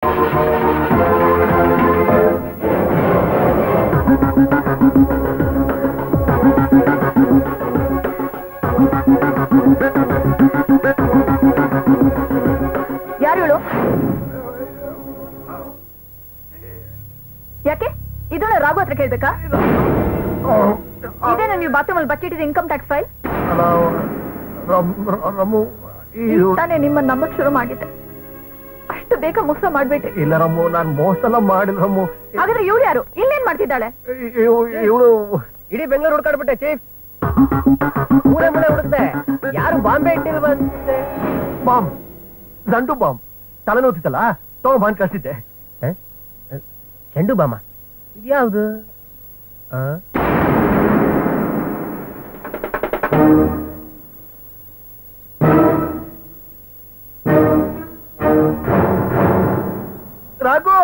ಯಾರು ಹೇಳು? ಯಾಕೆ ಇದನ್ನ ರಾಘು ಹತ್ರ ಕೇಳ್ಬೇಕಾ? ಇದೇನ ನೀವು ಬಾತ್ರೂಮ್ ಅಲ್ಲಿ ಬಚ್ಚಿಟ್ಟಿದ ಇನ್ಕಮ್ ಟ್ಯಾಕ್ಸ್ ಫೈಲ್? ತಾನೇ ನಿಮ್ಮನ್ನ ನಂಬಕ್ ಶುರು ಮಾಡಿದ್ದೆ. ಅಷ್ಟು ಬೇಗ ಮೋಸ ಮಾಡ್ಬಿಟ್ರಿ. ಇಲ್ಲ ರಮ್ಮು, ನಾನ್ ಮೋಸ ಎಲ್ಲ ಮಾಡಿಲ್ಲ ರಮ್ಮು. ಹಾಗಾದ್ರೆ ಇವಳು ಯಾರು? ಇಲ್ಲೇನ್ ಮಾಡ್ತಿದ್ದಾಳೆ? ಇವಳು ಇಡೀ ಬೆಂಗಳೂರು ಹುಡ್ಕಾಡ್ಬಿಟ್ಟೆ ಚೀಫ್. ಮೂಲೆ ಮೂಲೆ ಹುಡುಕ್ತೆ, ಯಾರು ಬಾಂಬೆ ಇಟ್ಟಿಲ್ವಂತೆ. ಬಾಂಬ್, ದಂಡು ಬಾಂಬ್. ತಲೆನೋತಿತ್ತಲ್ಲ, ತಗೊಂಡ್ ಕಳ್ಸಿದ್ದೆ. ಚೆಂಡು ಬಾಮ ಇದ್ಯಾವ್ದು? ರಾಘು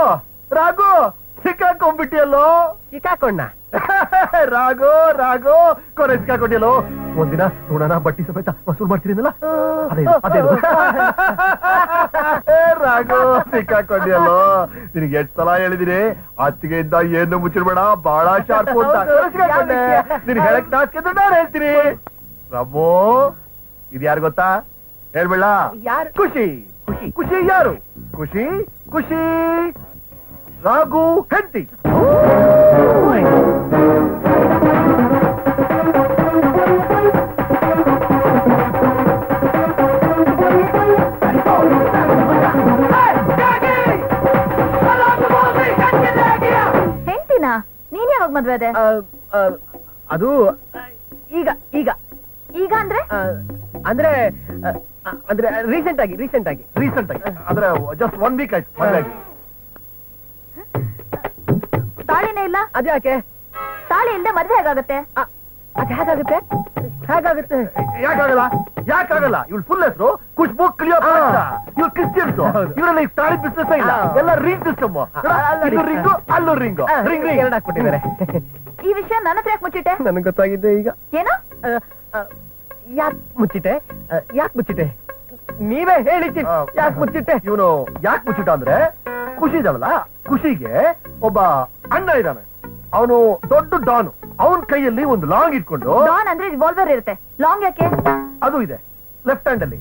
ರಾಘು ಸಿಕ್ಕಾಕೊಂಡ್ಬಿಟ್ಟಿಯಲ್ಲೋ. ಸಿಕ್ಕಾಕೊಂಡ ರಾಘು ರಾಘು ಕೊನೆ ಸಿಕ್ಕಾಕೊಂಡಿಯಲ್ಲೋ. ಒಂದಿನ ನೋಡೋಣ ಬಟ್ಟಿ ಸಮೇತ ವಸೂಲ್ ಮಾಡ್ತೀರಿನಲ್ಲ, ಅದೇ ರಾಘು ಸಿಕ್ಕಾಕೊಂಡಿಯಲ್ಲೋ. ನಿನಗೆ ಎಷ್ಟು ಸಲ ಹೇಳಿದಿನಿ, ಅತ್ತಿಗೆ ಇದ್ದ ಏನು ಮುಚ್ಚಿಡ್ಬೇಡ, ಬಹಳ ಶಾರ್ಪ್ ಅಂತ. ನಿನ್ ಹೇಳಕ್ ನಾಚಿಕೆ ನಾನು ಹೇಳ್ತೀನಿ. ರಮ್ಮು, ಇದು ಯಾರು ಗೊತ್ತಾ? ಹೇಳ್ಬೇಡ. ಯಾರು? ಖುಷಿ. ಖುಷಿ ಖುಷಿ ಯಾರು? ಖುಷಿ ಖುಷಿ ರಾಘು ಹೆಂಡತಿ. ಹೆಂಡತಿನಾ? ನೀನ್ ಯಾವಾಗ ಮದ್ವೆ ಅದೇ? ಅದು ಈಗ ಈಗ ಈಗ ಅಂದ್ರೆ ಅಂದ್ರೆ ಅಂದ್ರೆ ರೀಸೆಂಟ್ ಆಗಿ ಅಂದ್ರೆ ಜಸ್ಟ್ 1 ವೀಕ್ ಆಯ್ತು ಮದ್ವೆ ಆಗಿ. ತಾಳಿನೇ ಇಲ್ಲ? ಅದ್ಯಾಕೆ? ತಾಳಿ ಇಲ್ಲದೆ ಮದ್ವೆ ಹೇಗಾಗತ್ತೆ? ಅದ್ ಹೇಗಾಗುತ್ತೆ? ಹೇಗಾಗುತ್ತೆ? ಯಾಕಾಗಲ್ಲ? ಇವ್ಳು ಫುಲ್ ಹೆಸರು ಖುಷ್ಬು ಕ್ಲಿಯೋಪಾಟ್ರಾ. ಇವ್ರು ಕ್ರಿಶ್ಚಿಯನ್ಸ್. ಇವರಲ್ಲಿ ತಾಳಿ ಬಿಸ್ನೆಸ್ ಇಲ್ಲ, ಎಲ್ಲ ರಿಂಗ್ ಸಿಸ್ಟಮ್. ಇದು ರಿಂಗು, ಅಲ್ಲೂ ರಿಂಗು, ರಿಂಗ್ ಎರಡು ಹಾಕ್ಬಿಟ್ಟಿದ್ದಾರೆ. ಈ ವಿಷಯ ನನ್ನ ಹತ್ರ ಯಾಕೆ ಮುಚ್ಚಿಟ್ಟೆ? ನನಗೆ ಗೊತ್ತಾಗಿದೆ ಈಗ. ಏನು? ಯಾಕೆ ಮುಚ್ಚಿಟ್ಟೆ? ನೀವೇ ಹೇಳಿ ಯಾಕೆ ಮುಚ್ಚಿಟ್ಟೆ? ಇವನು ಯಾಕೆ ಮುಚ್ಚಿಟ್ಟ ಅಂದ್ರೆ, ಖುಷಿ ಇದಾವಲ್ಲ, ಖುಷಿಗೆ ಒಬ್ಬ ಅಣ್ಣ ಇದ್ದಾನೆ. ಅವನು ದೊಡ್ಡ ಡಾನ್. ಅವನ್ ಕೈಯಲ್ಲಿ ಒಂದು ಲಾಂಗ್ ಇಟ್ಕೊಂಡು. ಡಾನ್ ಅಂದ್ರೆ ರಿವಾಲ್ವರ್ ಇರುತ್ತೆ, ಲಾಂಗ್ ಯಾಕೆ? ಅದು ಇದೆ ಲೆಫ್ಟ್ ಹ್ಯಾಂಡ್ ಅಲ್ಲಿ.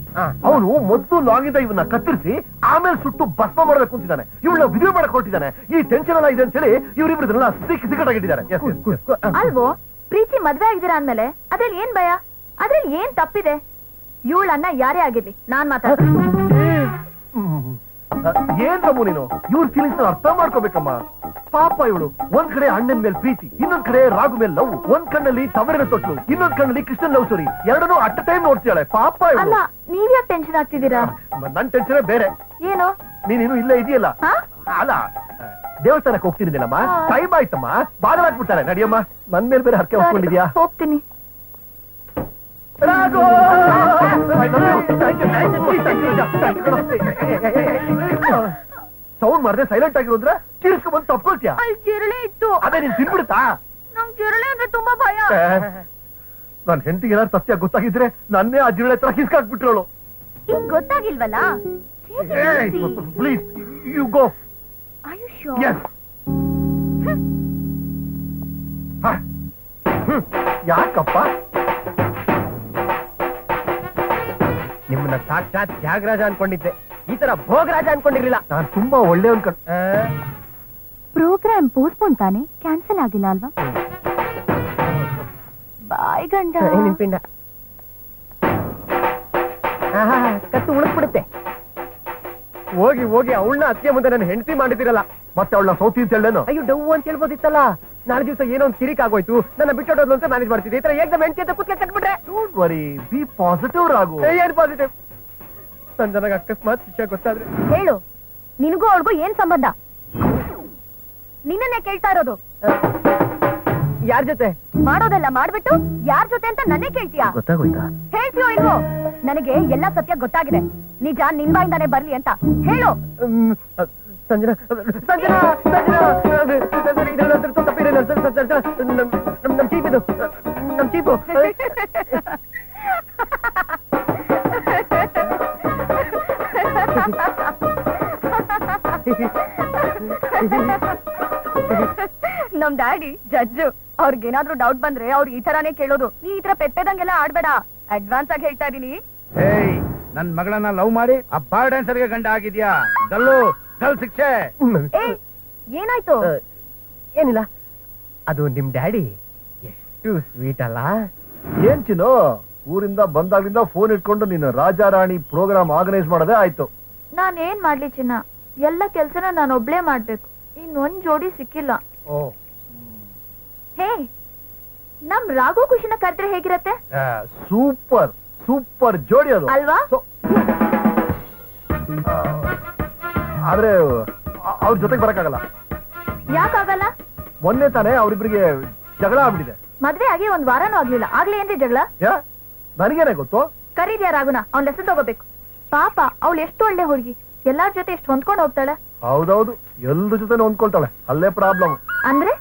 ಅವನು ಮೊದಲು ಲಾಂಗ್ ಇಂದ ಇವನ್ನ ಕತ್ತರಿಸಿ ಆಮೇಲೆ ಸುಟ್ಟು ಭಸ್ಮ ಮಾಡಬೇಕು ಅಂತಿದ್ದಾನೆ. ಇವಳನ್ನ ವಿಡಿಯೋ ಮಾಡಕ್ ಹೊರಟಿದ್ದಾನೆ. ಈ ಟೆನ್ಷನ್ ಎಲ್ಲ ಇದೆ ಅಂತ ಹೇಳಿ ಇವರಿಬ್ರದನ್ನ ಸಿಕ್ಕಟಾಗಿಟ್ಟಿದ್ದಾರೆ. ಅಲ್ವೋ, ಪ್ರೀತಿ ಮದ್ವೆ ಆಗಿದ್ದೀರಾ ಅಂದ್ಮೇಲೆ ಅದ್ರಲ್ಲಿ ಏನ್ ಭಯ? ಅದ್ರಲ್ಲಿ ಏನ್ ತಪ್ಪಿದೆ? ಇವಳನ್ನ ಯಾರೇ ಆಗಿರ್ಲಿ ನಾನ್ ಮಾತಾಡ್ತೀನಿ. ಏನ್ ರಮ್ಮು ನೀನು? ಇವ್ರ ಫೀಲಿಂಗ್ಸ್ ಅರ್ಥ ಮಾಡ್ಕೋಬೇಕಮ್ಮ. ಪಾಪ ಇವಳು ಒಂದ್ ಕಡೆ ಅಣ್ಣನ ಮೇಲೆ ಪ್ರೀತಿ, ಇನ್ನೊಂದ್ ಕಡೆ ರಾಘು ಮೇಲೆ ಲವ್, ಒಂದ್ ಕಣ್ಣಲ್ಲಿ ತವರಿನ ತೊಟ್ಲು, ಇನ್ನೊಂದ್ ಕಣ್ಣಲ್ಲಿ ಕೃಷ್ಣನ್ ಲವ್ ಸ್ಟೋರಿ, ಎರಡನ್ನೂ ಅಟ್ ಟೈಮ್ ನೋಡ್ತಿದ್ದಾಳೆ. ಪಾಪ ಇವಳು. ಅಲ್ಲ, ನೀವ್ಯಾಕೆ ಟೆನ್ಷನ್ ಆಗ್ತಿದ್ದೀರಾ? ನನ್ ಟೆನ್ಷನ್ ಬೇರೆ. ಏನು? ನೀನು ಇಲ್ಲೇ ಇದೆಯಲ್ಲ. ಅಲ್ಲ, ದೇವಸ್ಥಾನಕ್ಕೆ ಹೋಗ್ತಿದ್ದೀನಮ್ಮ, ಟೈಮ್ ಆಯ್ತಮ್ಮ, ಬಾಗಲಾಕ್ಬಿಡ್ತಾರೆ. ನಡಿಯಮ್ಮ, ನನ್ ಮೇಲೆ ಬೇರೆ ಹರಕೆ ಹೊತ್ಕೊಂಡಿದ್ಯಾ? ಹೋಗ್ತೀನಿ. ರಾಘು ಸೌಂಡ್ ಮಾಡ್ದೆ ಸೈಲೆಂಟ್ ಆಗಿರೋದ್ರೆ ತೀರ್ಸ್ಕೊಂಡ್ಬಂದು ತಪ್ಕೊಳ್ತೀಯ. ಜಿರಳೆ ಇತ್ತು, ಅದೇ ನೀನ್ ತಿನ್ಬಿಡುತ್ತಾ? ನಂಗೆ ಜಿರಳೆ ಅಂದ್ರೆ ತುಂಬಾ ಭಯ. ನನ್ ಹೆಂಡತಿಗೆ ಏನಾದ್ರು ಸತ್ಯ ಗೊತ್ತಾಗಿದ್ರೆ ನನ್ನೇ ಆ ಜಿರಳೆ ಹತ್ರ ಕಿಸ್ಕಾಕ್ಬಿಟ್ರೋಳು. ಈಗ ಗೊತ್ತಾಗಿಲ್ವಲ್ಲ? Please you go. Yes. ಯಾಕಪ್ಪ? ನಿಮ್ಮನ್ನ ಸಾಕ್ಷಾತ್ ತ್ಯಾಗರಾಜ ಅನ್ಕೊಂಡಿದ್ದೆ, ಈ ತರ ಭೋಗರಾಜ ಅನ್ಕೊಂಡಿರ್ಲಿಲ್ಲ. ನಾನು ತುಂಬಾ ಒಳ್ಳೆ ಅನ್ಕೊಂಡ್. ಪ್ರೋಗ್ರಾಮ್ ಪೋಸ್ಟ್ಪೋನ್ ತಾನೆ, ಕ್ಯಾನ್ಸಲ್ ಆಗಿಲ್ಲ ಅಲ್ವಾ? ಬಾಯ್ ಗಂಡ. ನಿಂಪಿಂಡ ಕತ್ತು ಉಳಿಸ್ಬಿಡುತ್ತೆ. ಹೋಗಿ ಹೋಗಿ ಅವಳನ್ನ ಅತ್ತಿಗೆ ಮುಂದೆ ನನ್ನ ಹೆಂಡತಿ ಮಾಡಿದಿರಲ್ಲ, ಮತ್ತೆ ಅವಳನ್ನ ಸೌತಿ ಅಂತ ಹೇಳೇನು? ಅಯ್ಯೋ ಡವ್ ಅಂತ ಹೇಳ್ಬೋದಿತ್ತಲ್ಲ. ನಾಳೆ ದಿವಸ ಏನೋ ಒಂದು ಕಿರಿಕ್ ಆಗೋಯ್ತು, ನನ್ನ ಬಿಟ್ಟೋಡೋದು ಅಂತ ಮ್ಯಾನೇಜ್ ಮಾಡ್ತಿದ್ದೆ. ಈ ತರ ಏಕದಮ್ ಹೆಂಡತಿ ಅಂತ ಕುತ್ಲೆ ಕಟ್ಬಿಟ್ರೆ. Don't worry, be positive Raghu. ಏನ್ ಪಾಸಿಟಿವ್? ಸಂಜನಾಗ ಅಕಸ್ಮಾತ್ ವಿಷಯ ಗೊತ್ತಾದ್ರೆ ಹೇಳು. ನಿನಗೂ ಅವಳಿಗೂ ಏನ್ ಸಂಬಂಧ? ನಿನ್ನನ್ನೇ ಕೇಳ್ತಾ ಇರೋದು. ಯಾರ ಜೊತೆ ಮಾಡೋದೆಲ್ಲ ಮಾಡ್ಬಿಟ್ಟು ಯಾರ ಜೊತೆ ಅಂತ ನನ್ನೇ ಕೇಳ್ತೀಯಾ? ಗೊತ್ತಾಗೋಯ್ತಾ? ಹೇಳ್ತೀಯೋ ಇಲ್ವೋ? ನನಗೆ ಎಲ್ಲ ಸತ್ಯ ಗೊತ್ತಾಗಿದೆ. ನಿಜ ನಿನ್ ಬಾಯಿಂದಾನೆ ಬರ್ಲಿ ಅಂತ ಹೇಳು. ಸಂಜನಾ ಸಂಜನಾ ಸಂಜನಾ ತಪ್ಪಿದೆ. ನಮ್ ಚೀಪ್ ಇದು, ನಮ್ ಚೀಪು. ನಮ್ ಡ್ಯಾಡಿ ಜಡ್ಜು. ಅವ್ರಿಗೇನಾದ್ರೂ ಡೌಟ್ ಬಂದ್ರೆ ಅವ್ರು ಈ ತರಾನೇ ಕೇಳೋದು. ನೀ ಈ ತರ ಪೆಪ್ಪೆದಂಗೆಲ್ಲ ಆಡ್ಬೇಡ. ಅಡ್ವಾನ್ಸ್ ಆಗಿ ಹೇಳ್ತಾ ಇದೀನಿ. ಏಯ್, ನನ್ ಮಗಳನ್ನ ಲವ್ ಮಾಡಿ ಆ ಬಾರ್ ಡ್ಯಾನ್ಸರ್ಗೆ ಗಂಡ ಆಗಿದ್ಯಾ? ಗಲ್ ಶಿಕ್ಷೆ. ಏನಾಯ್ತು? ಏನಿಲ್ಲ, ಅದು ನಿಮ್ ಡ್ಯಾಡಿ ಎಷ್ಟು ಸ್ವೀಟ್ ಅಲ್ಲ. ಏನ್ ಚಿನ್ನು, ಊರಿಂದ ಬಂದಾಗ್ಲಿಂದ ಫೋನ್ ಇಟ್ಕೊಂಡು ನೀನು ರಾಜಾ ರಾಣಿ ಪ್ರೋಗ್ರಾಮ್ ಆರ್ಗನೈಸ್ ಮಾಡೋದೇ ಆಯ್ತು. ನಾನ್ ಏನ್ ಮಾಡ್ಲಿ ಚಿನ್ನ, ಎಲ್ಲ ಕೆಲ್ಸನ ನಾನು ಒಬ್ಳೇ ಮಾಡ್ಬೇಕು. ಇನ್ನೊಂದ್ ಜೋಡಿ ಸಿಕ್ಕಿಲ್ಲ. ಹೇ, ನಮ್ ರಾಘು ಖುಷಿನ ಕರೆದ್ರೆ ಹೇಗಿರತ್ತೆ? ಸೂಪರ್ ಸೂಪರ್ ಜೋಡಿ ಅದು ಅಲ್ವಾ? ಆದ್ರೆ ಅವ್ರ ಜೊತೆಗೆ ಬರಕ್ಕಾಗಲ್ಲ. ಯಾಕಾಗಲ್ಲ? ಮೊನ್ನೆ ತಾನೇ ಅವ್ರಿಬ್ರಿಗೆ ಜಗಳ ಆಗ್ಬಿಟ್ಟಿದೆ. ಮದ್ವೆ ಆಗಿ ಒಂದ್ ವಾರನೂ ಆಗ್ಲಿಲ್ಲ, ಆಗ್ಲೇ ಏನ್ರಿ ಜಗಳ? ನನಗೇನೆ ಗೊತ್ತು. ಕರೀದ್ಯಾ ರಾಘುನ? ಅವ್ನ್ ಲೆಸನ್ ತಗೋಬೇಕು. ಪಾಪ, ಅವಳು ಎಷ್ಟು ಒಳ್ಳೆ ಹುಡುಗಿ, ಎಲ್ಲಾರ ಜೊತೆ ಎಷ್ಟು ಹೊಂದ್ಕೊಂಡು ಹೋಗ್ತಾಳೆ. ಹೌದೌದು, ಎಲ್ರ ಜೊತೆ ಹೊಂದ್ಕೊಳ್ತಾಳೆ. ಅಲ್ಲೇ ಪ್ರಾಬ್ಲಮ್. ಅಂದ್ರೆ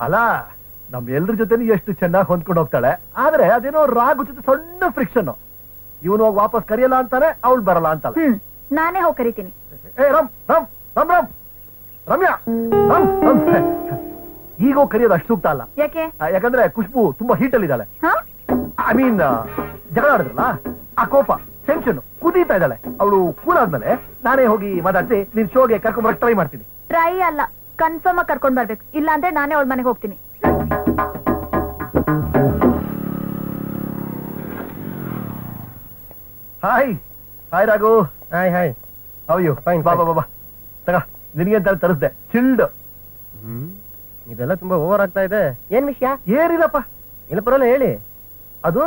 ಅಲ್ಲ, ನಮ್ ಎಲ್ರ ಜೊತೆ ಎಷ್ಟು ಚೆನ್ನಾಗಿ ಹೊಂದ್ಕೊಂಡು ಹೋಗ್ತಾಳೆ. ಆದ್ರೆ ಅದೇನೋ ರಾಘು ಜೊತೆ ಸಣ್ಣ ಫ್ರಿಕ್ಷನ್. ಇವನು ಹೋಗಿ ವಾಪಸ್ ಕರಿಯಲ್ಲ ಅಂತಾನೆ, ಅವಳು ಬರಲ್ಲ ಅಂತಾಳೆ. ನಾನೇ ಹೋಗಿ ಕರಿತೀನಿ. ಏ ರಾಮ್ ರಾಮ್ ರಾಮ್ ರಾಮ್ ರಮ್ಯಾ, ಈಗ ಹೋಗಿ ಕರಿಯೋದು ಅಷ್ಟು ಸೂಕ್ತ ಅಲ್ಲ. ಯಾಕೆ? ಯಾಕಂದ್ರೆ ಖುಷ್ಬು ತುಂಬಾ ಹೀಟ್ ಅಲ್ಲಿ ಇದ್ದಾಳೆ. ಐ ಮೀನ್, ಜಗಳ ಆಡಿದ್ರಲ್ಲ, ಆ ಕೋಪ ಟೆನ್ಷನ್ ಕುದೀತಾ ಇದ್ದಾಳೆ. ಅವಳು ಕೂಲ್ ಆದ್ಮೇಲೆ ನಾನೇ ಹೋಗಿ ಮಾತಾಡ್ಸಿ ನಿನ್ ಶೋಗೆ ಕರ್ಕೊಂಡ್ ಬರಕ್ ಟ್ರೈ ಮಾಡ್ತೀನಿ. ಟ್ರೈ ಅಲ್ಲ, ಕನ್ಫರ್ಮ್ ಆಗಿ ಕರ್ಕೊಂಡ್ ಬರ್ಬೇಕು. ಇಲ್ಲ ಅಂದ್ರೆ ನಾನೇ ಅವಳ ಮನೆಗೆ ಹೋಗ್ತೀನಿ. Hi hi Raghu. Hi hi. ಅಯ್ಯೋ Fine, ಬಾ fine. ಬಾ ಬಾ ತಗ, ನಿನಗೆ ಅಂತ ತರಿಸ್ದೆ ಚಿಲ್ಡ್. ಇದೆಲ್ಲ ತುಂಬಾ ಓವರ್ ಆಗ್ತಾ ಇದೆ. ಏನ್ ವಿಷಯ? ಏನಿಲ್ಲಪ್ಪ. ಇಲ್ಲ, ಪರವಾಗಿಲ್ಲ ಹೇಳಿ. ಅದು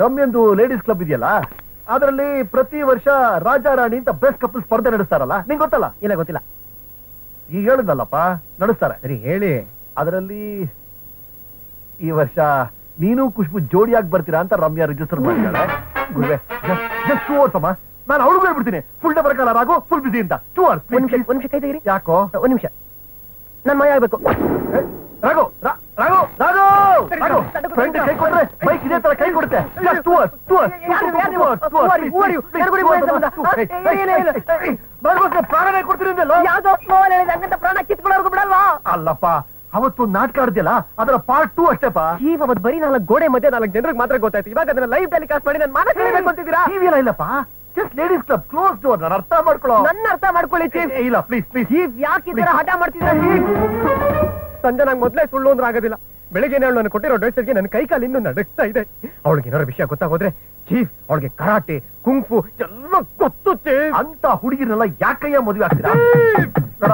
ರಮ್ಯಂದು ಲೇಡೀಸ್ ಕ್ಲಬ್ ಇದೆಯಲ್ಲ, ಅದರಲ್ಲಿ ಪ್ರತಿ ವರ್ಷ ರಾಜಾ ರಾಣಿ ಅಂತ ಬೆಸ್ಟ್ ಕಪಲ್ ಸ್ಪರ್ಧೆ ನಡೆಸ್ತಾರಲ್ಲ, ನಿಂಗೆ ಗೊತ್ತಲ್ಲ? ಇಲ್ಲ, ಗೊತ್ತಿಲ್ಲ. ಈಗ ಹೇಳಿದ್ನಲ್ಲಪ್ಪ, ನಡೆಸ್ತಾರೆ. ಸರಿ ಹೇಳಿ. ಅದರಲ್ಲಿ ಈ ವರ್ಷ ನೀನು ಖುಷ್ಬು ಜೋಡಿಯಾಗಿ ಬರ್ತೀರಾ ಅಂತ ರಮ್ಯಾ ರಿಜಿಸ್ಟರ್ ಮಾಡಿದ್ದಾಳೆ. ಗುರುವೆ, ಜಸ್ಟ್ 2 hours ಅಮ್ಮ. ನಾನು ಅವಳಿಗೂ ಹೇಳ್ಬಿಡ್ತೀನಿ, ಫುಲ್ ಡೇ ಬರಕಲ್ಲ ರಾಘು, ಫುಲ್ ಬಿಸಿ ಅಂತ. 2 hours. ಒಂದ್ ನಿಮಿಷ ಕೈ ತೆಗಿರಿ. ಯಾಕೋ? ಒಂದ್ ನಿಮಿಷ, ನನ್ ಮಯ ಆಗ್ಬೇಕು. ರಾಘು ರಾಘು ರಾಘು ರಾಘು ಫ್ರೆಂಡ್ ಕೈ ಕೊಟ್ರೆ ಬೈಕ್ ಇದೇ ತರ ಕೈ ಕೊಡುತ್ತೆ. Just 2 hours, 2 hours. ಪ್ರಾಣನೇ ಕೊಡ್ತೀನಿ ಅಂದಲ್ಲ? ಯಾವ್ದೋ ಸ್ಲೋಲ್ ಹೇಳಿದೆ, ಹಂಗಂತ ಪ್ರಾಣ ಕಿತ್ಕೊಳ್ಳೋರ್ಗು ಬಿಡಲ್ವಾ? ಅಲ್ಲಪ್ಪ, ಅವತ್ತು ನಾಟಕ ಆಡ್ತಿಯಲ್ಲ, ಅದರ ಪಾರ್ಟ್ 2 ಅಷ್ಟೇಪ್ಪ. ಜೀವ್ ಅವತ್ ಬರೀ 4 ಗೋಡೆ ಮಧ್ಯೆ 4 ಜನರಿಗೆ ಮಾತ್ರ ಗೊತ್ತಾಯ್ತು. ಇವಾಗ ಅದನ್ನ ಲೈವ್ ಟೆಲಿಕಾಸ್ಟ್ ಮಾಡಿ ನಾನು ಮಾನ ಕಳಿಬೇಕು ಅಂತಿದ್ದೀರಾ? ಟಿವಿಯಲ್ಲ ಇಲ್ಲಪ್ಪ, just ladies club, close door. ನಾನು ಅರ್ಥ ಮಾಡ್ಕೊಳ್ಳೋ. ನನ್ನ ಅರ್ಥ ಮಾಡ್ಕೊಳ್ಳಿ ಚೀಫ್. ಇಲ್ಲ ಪ್ಲೀಸ್ ಪ್ಲೀಸ್. ಚೀಫ್ ಯಾಕೆ ಈ ತರ ಹಠ ಮಾಡ್ತಿದ್ದೀರಾ? ಸಂಜೆ ನಂಗೆ ಮೊದಲೇ ಸುಳ್ಳು ಅಂದ್ರೆ ಆಗೋದಿಲ್ಲ. ಬೆಳಿಗ್ಗೆ ನಾನು ಕೊಟ್ಟಿರೋ ಡ್ರೆಸ್ಗೆ ನನ್ನ ಕೈ ಕಾಲು ಇನ್ನೂ ನಡುಗ್ತಾ ಇದೆ. ಅವಳಿಗೆ ಏನಾದ್ರು ವಿಷಯ ಗೊತ್ತಾಗೋದ್ರೆ ಚೀಫ್, ಅವಳಿಗೆ ಕರಾಟೆ ಕುಂಫು ಎಲ್ಲ ಗೊತ್ತು ಚೀಫ್. ಅಂತ ಹುಡುಗಿರನ್ನೆಲ್ಲ ಯಾಕಯ್ಯ ಮದುವೆ ಆಗ್ತೀರಾ? ನೋಡ,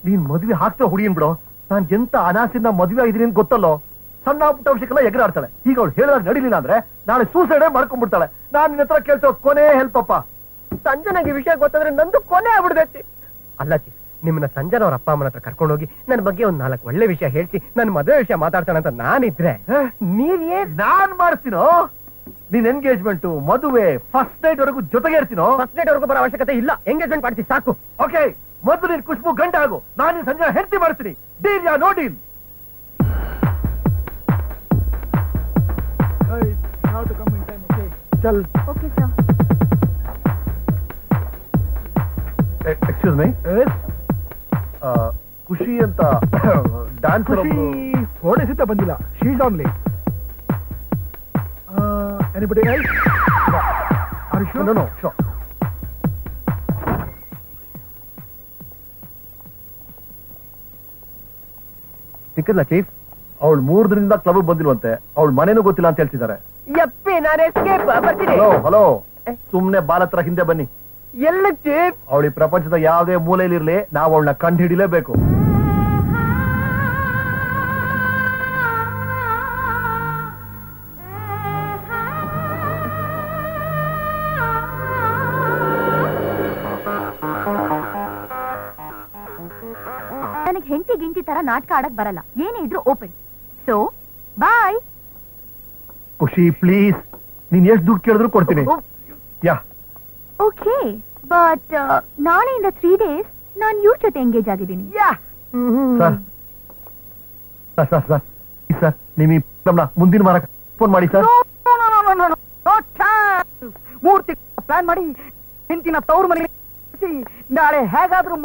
ನೀನ್ ಮದುವೆ ಹಾಕ್ತೋ ಹುಡುಗಿನ್ ಬಿಡು. ನಾನ್ ಎಂತ ಅನಾಸಿನ ಮದುವೆ ಆಗಿದ್ದೀನಿ ಅಂತ ಗೊತ್ತಲ್ಲೋ. ಸಣ್ಣ ಪುಟ್ಟ ವಿಷಯಕ್ಕೆಲ್ಲ ಎಗರಾಡ್ತಾಳೆ. ಈಗ ಅವ್ಳು ಹೇಳಿದಾಗ ನಡೀಲಿಲ್ಲ ಅಂದ್ರೆ ನಾಳೆ ಸೂಸೈಡೇ ಮಾಡ್ಕೊಂಡ್ಬಿಡ್ತಾಳೆ. ನಾನ್ ನಿನ್ನ ಹತ್ರ ಕೇಳ್ತೋ ಕೊನೆ ಹೆಲ್ಪಪ್ಪ. ಸಂಜೆ ನಂಗೆ ವಿಷಯ ಗೊತ್ತಾದ್ರೆ ನಂದು ಕೊನೆ ಆಗ್ಬಿಡ್ದೈತಿ. ಅಲ್ಲ ಚೀಫ್, ನಿಮ್ಮನ್ನ ಸಂಜನ ಅವ್ರ ಅಪ್ಪ ಅಮ್ಮನ ಹತ್ರ ಕರ್ಕೊಂಡೋಗಿ ನನ್ನ ಬಗ್ಗೆ ಒಂದ್ 4 ಒಳ್ಳೆ ವಿಷಯ ಹೇಳ್ಸಿ ನನ್ನ ಮದುವೆ ವಿಷಯ ಮಾತಾಡ್ತಾನೆ ಅಂತ ನಾನಿದ್ರೆ ನೀವೇನ್? ನಾನ್ ಮಾಡ್ತೀನೋ? ನಿನ್ ಎಂಗೇಜ್ಮೆಂಟ್ ಮದುವೆ ಫಸ್ಟ್ ನೈಟ್ ವರೆಗೂ ಜೊತೆಗೆ ಇರ್ತೀನೋ? ಫಸ್ಟ್ ನೈಟ್ ವರೆಗೂ ಬರೋ ಅವಶ್ಯಕತೆ ಇಲ್ಲ. ಎಂಗೇಜ್ಮೆಂಟ್ ಮಾಡ್ತೀವಿ ಸಾಕು. ಓಕೆ, ಮೊದಲು ನೀನ್ ಖುಷ್ಬು ಗಂಡ ಆಗು. ನಾನು ನಿನ್ ಸಂಜೆ ಹೆಂಡತಿ ಮಾಡ್ತೀನಿ. ಡೀಲ್ ಯಾ ನೋ ಡೀಲ್? ಚಲ್. Okay sir. Excuse me, Khushi ಅಂತ ಡ್ಯಾನ್ಸರ್ ಫೋನ್ ಸಿಗ್ತಾ ಬಂದಿಲ್ಲ. She's on late. Anybody else? Are you sure? No sure. ಸಿಕ್ಕಲ್ಲ ಚೀಫ್? ಅವಳು 3 ದಿನದಿಂದ ಕ್ಲಬ್ ಬಂದಿಲ್ವಂತೆ. ಅವಳ ಮನೇನೂ ಗೊತ್ತಿಲ್ಲ ಅಂತ ಹೇಳ್ತಿದ್ದಾರೆ. ಯಪ್ಪಿ, ನಾನು ಎಸ್ಕೇಪ್ ಬರ್ತೀನಿ. ಹಲೋ ಹಲೋ, ಸುಮ್ನೆ ಬಾಲತ್ರ ಹಿಂದೆ ಬನ್ನಿ. ಎಲ್ಲ ಚೀಫ್? ಅವಳಿ ಪ್ರಪಂಚದ ಯಾವುದೇ ಮೂಲೆಯಲ್ಲಿರ್ಲಿ, ನಾವು ಅವಳನ್ನ ಕಂಡು ಹಿಡಿಲೇಬೇಕು. ನನಗೆ ಹೆಂಡತಿ ಗಿಂಟಿ ತರ ನಾಟಕ ಆಡಕ್ ಬರಲ್ಲ. ಏನೇ ಇದ್ರು ಓಪನ್. So bye. ಖುಷಿ ಪ್ಲೀಸ್, ನೀನ್ ಎಷ್ಟು ದುಡ್ಡು ಕೇಳಿದ್ರು ಕೊಡ್ತೀನಿ. ಯಾ ಓಕೆ, ಬಟ್ ನಾಳೆಯಿಂದ 3 days ನಾನು ಇವ್ರ ಜೊತೆ ಎಂಗೇಜ್ ಆಗಿದ್ದೀನಿ. Sir sir sir sir sir, ನಿಮ್ ಮುಂದಿನ ವಾರ ಫೋನ್ ಮಾಡಿ ಸರ್. ಮೂರ್ತಿ ಪ್ಲಾನ್ ಮಾಡಿ ಹೆಂಡತಿನ ತವ್ರ ಮನೆ ನಾಳೆ ಹೇಗಾದ್ರೂ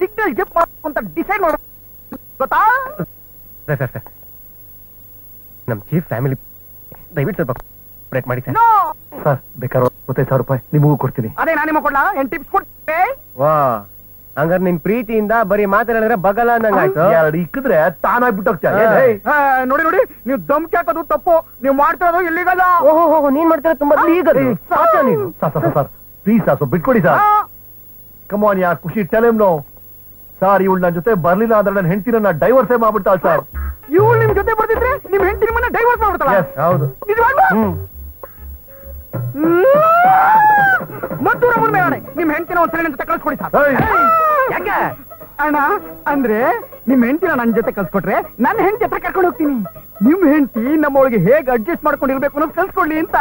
ಸಿಗ್ನಲ್ ಗಿಫ್ಟ್ ಮಾಡ್ಬೇಕು ಅಂತ ಡಿಸೈಡ್ ಮಾಡ ಗೊತ್ತಾ? ಸರ್ ನಮ್ ಚೀಫ್ ಫ್ಯಾಮಿಲಿ ದಯವಿಟ್ಟು ಸ್ವಲ್ಪ ಬ್ರೇಕ್ ಮಾಡಿ ಸರ್. ಸರ್ ಬೇಕಾದ್ರೆ 50,000 ರೂಪಾಯಿ ನಿಮಗೂ ಕೊಡ್ತೀನಿ. ಅದೇ ನಾನು ನಿಮಗೆ ಕೊಡ್ಲಾ? ಏನ್ ಟಿಪ್ಸ್ ಕೊಡ್ತೇ? ವಾ ಹಂಗಾರೆ ನಿನ್ ಪ್ರೀತಿಯಿಂದ ಬರೀ ಮಾತಾಡಿದ್ರೆ ಬಗಲ ಅಂದಂಗಾಯ್ತು. ಎರಡು ಇಕ್ಕಿದ್ರೆ ತಾನಾಗ್ಬಿಟ್ಟು ಹೋಗ್ತಾ. ನೋಡಿ ನೋಡಿ, ನೀವು ಧಮ್ಕಿ ಹಾಕೋದು ತಪ್ಪು, ನೀವು ಮಾಡ್ತಿರೋದು ಇಲ್ಲಿಗಲ್ಲ. ಓಹೋ ನೀನ್ ಮಾಡ್ತೀರ ತುಂಬಾ ಲೀಗಲ್. ನೀನು ಸರ್ ಪ್ಲೀಸ್ ಸರ್ ಬಿಟ್ಕೊಡಿ ಸರ್. ಕಮಾನ್ ಯಾರ್ ಖುಷಿ ಟೆಲೆಮ್ನೋ ಸರ್. ಇವಳು ನನ್ನ ಜೊತೆ ಬರ್ಲಿಲ್ಲ ಅಂದ್ರೆ ನನ್ನ ಹೆಂಡತಿನ ಡೈವರ್ಸೇ ಮಾಡ್ಬಿಡ್ತಾಳ ಸರ್. ಇವ್ಳು ನಿಮ್ ಜೊತೆ ಬರ್ತಿದ್ರೆ ನಿಮ್ ಹೆಂಡತಿ ನಿಮ್ಮನ್ನ ಡೈವರ್ಸ್ ಮಾಡ್ಬಿಡ್ತಾಳ? ಹೌದು. ಮದ್ದೂರ ಮುರ್ಮೆ ಆಣೆ, ನಿಮ್ ಹೆಂಡತಿನ ಒಂದ್ಸಲ ನನ್ನ ಜೊತೆ ಕಳ್ಸ್ಕೊಡಿ ಸರ್. ಯಾಕೆ ಅಣ್ಣ ಅಂದ್ರೆ ನಿಮ್ ಹೆಂಡತಿನ ನನ್ನ ಜೊತೆ ಕಳ್ಸ್ಕೊಟ್ರೆ ನನ್ನ ಹೆಂಡತಿ ಹತ್ರ ಕರ್ಕೊಂಡು ಹೋಗ್ತೀನಿ. ನಿಮ್ ಹೆಂಡತಿ ನಮ್ಮೊಳಗೆ ಹೇಗೆ ಅಡ್ಜಸ್ಟ್ ಮಾಡ್ಕೊಂಡಿರ್ಬೇಕು ಅನ್ನೋದು ಕಳ್ಸ್ಕೊಡ್ಲಿ ಅಂತ.